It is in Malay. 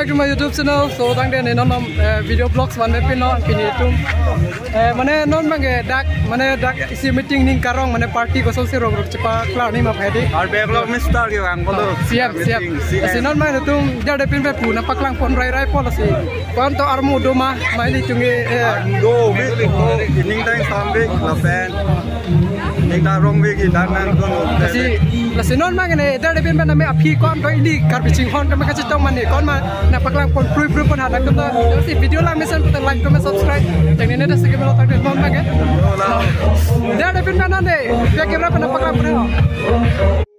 back to my YouTube channel. So tang den non video blogs one pin non pin YouTube. Mane non mange dak isi meeting ning karong mane party ko so se rog chapa klar ni ma phedi. Ar backlog Mr. yo ang bolo. Siap. Si non mange tum jade pin pe pu na paklang pon rai policy. Kon to armu do ma mai ni chungi do we ning dang sambe la pen. Ning da rong we ki dan nan ko. Si non mange ne jade pin pe na me api kon to ini kar biching hon ka ma ka chitong man ni kon ma na paklang pon prui pon hada ko to si video lang mesen pe like comment subscribe. Jang ni ne sige belo tak mon mange. Jade pin pe na ne. Dia kira pe na paklang pon.